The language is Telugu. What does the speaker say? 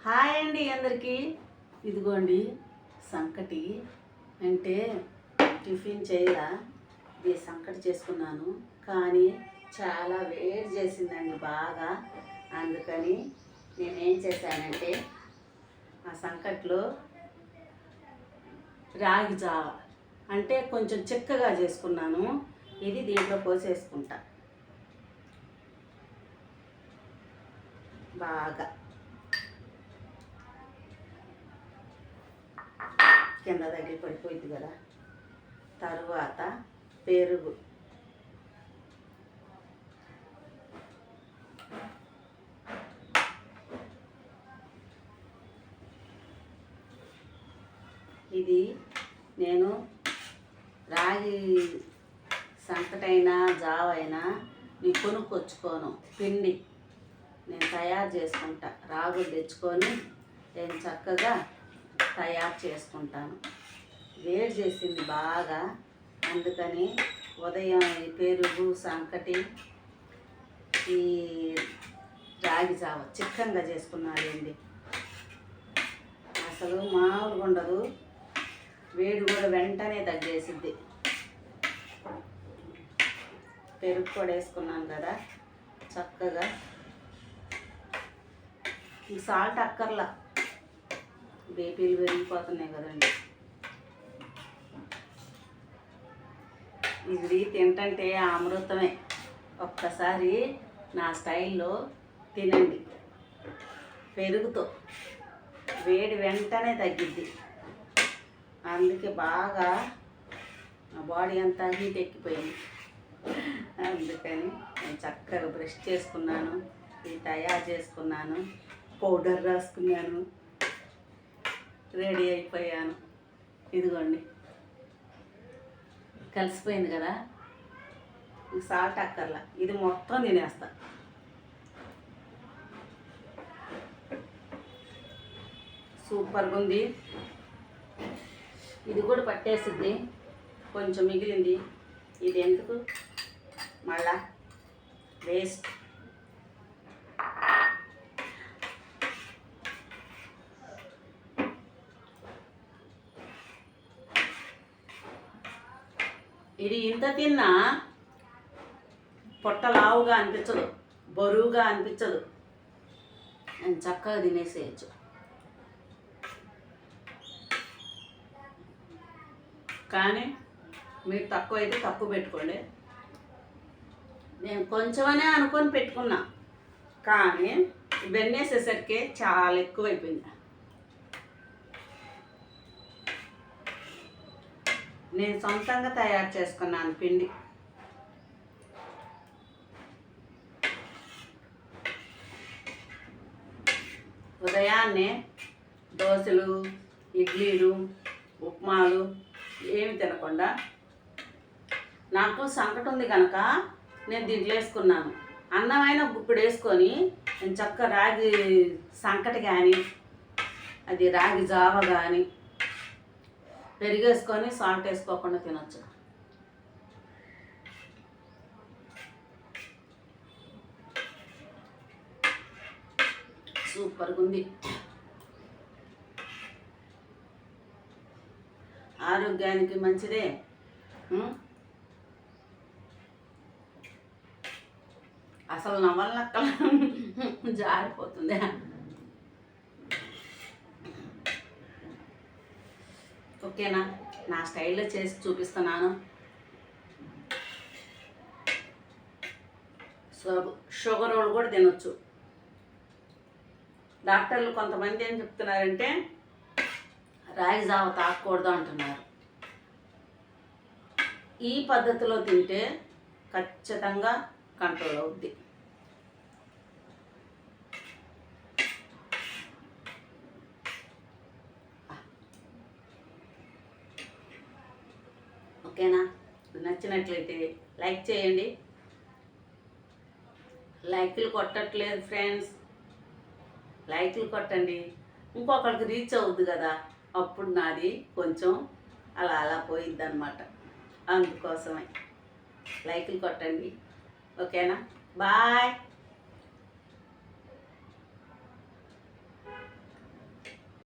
హాయ్ అండి అందరికీ. ఇదిగోండి సంకటి అంటే టిఫిన్ చేయరా ఇది సంకటి చేసుకున్నాను, కానీ చాలా వేడి చేసిందండి బాగా. అందుకని నేనేం చేశానంటే ఆ సంకట్లో రాగి జావ అంటే కొంచెం చిక్కగా చేసుకున్నాను. ఇది దీంట్లో పోసేసుకుంటా బాగా. కింద దగ్గర పడిపోయింది కదా. తరువాత పెరుగు, ఇది నేను రాగి సంకటైనా జావైనా నీ కొనుక్కొచ్చుకోను, పిండి నేను తయారు చేసుకుంటా. రాగులు తెచ్చుకొని నేను చక్కగా తయారు చేసుకుంటాను. వేడి చేసింది బాగా, అందుకని ఉదయం ఈ పెరుగు సంకటి ఈ రాగి జావ చిక్కంగా చేసుకున్నానండి. అసలు మామూలుగా ఉండదు, వేడి కూడా వెంటనే తగ్గేసిద్ది. పెరుగు కూడా వేసుకున్నాను కదా చక్కగా. ఈ సాల్ట్ అక్కర్లా, బీపీలు పెరిగిపోతున్నాయి కదండి. ఇది తింటంటే అమృతమే. ఒక్కసారి నా స్టైల్లో తినండి, పెరుగుతో వేడి వెంటనే తగ్గిద్ది. అందుకే బాగా నా బాడీ అంతా హీట్ ఎక్కిపోయింది. అందుకని నేను చక్కగా బ్రష్ చేసుకున్నాను, ఇది తయారు చేసుకున్నాను, పౌడర్ రాసుకున్నాను, రెడీ అయిపోయాను. ఇదిగోండి కలిసిపోయింది కదా. ఈ సాల్ట్ అక్కర్లా, ఇది మొత్తం తినేస్తా. సూపర్గా ఉంది. ఇది కూడా పట్టేసిద్ది, కొంచెం మిగిలింది. ఇది ఎందుకు మళ్ళా వేస్ట్. ఇది ఇంత తిన్నా పొట్ట లావుగా అనిపించదు, బరువుగా అనిపించదు. నేను చక్కగా తినేసేయచ్చు. కానీ మీరు తక్కువ అయితే తక్కువ పెట్టుకోండి. నేను కొంచెమనే అనుకొని పెట్టుకున్నా, కానీ వెన్నేసేసరికి చాలా ఎక్కువైపోయింది. నేను సొంతంగా తయారు చేసుకున్నాను పిండి. ఉదయాన్నే దోశలు, ఇడ్లీలు, ఉప్మాలు ఏమి తినకుండా నాకు సంకటి ఉంది కనుక నేను దీంట్లో వేసుకున్నాను. అన్నమైన గుప్పుడు వేసుకొని నేను చక్కగా రాగి సంకటి కానీ అది రాగి జావ కానీ పెరిగేసుకొని సాల్ట్ వేసుకోకుండా తినొచ్చు. సూపర్గా ఉంది. ఆరోగ్యానికి మంచిదే. అసలు నవలనక్కల జారిపోతుంది. ఓకేనా, నా స్టైల్లో చేసి చూపిస్తున్నాను. షుగర్ వాళ్ళు కూడా తినొచ్చు. డాక్టర్లు కొంతమంది ఏం చెప్తున్నారంటే రాగి జావ తాగకూడదు అంటున్నారు. ఈ పద్ధతిలో తింటే ఖచ్చితంగా కంట్రోల్ అవుద్ది. ఓకేనా, నచ్చినట్లయితే లైక్ చేయండి. లైక్లు కొట్టట్లేదు ఫ్రెండ్స్, లైక్లు కొట్టండి. ఇంకొకరికి రీచ్ అవుద్ది కదా, అప్పుడు నాది కొంచెం అలా అలా పోయిద్ది అన్నమాట. అందుకోసమే లైక్లు కొట్టండి. ఓకేనా, బాయ్.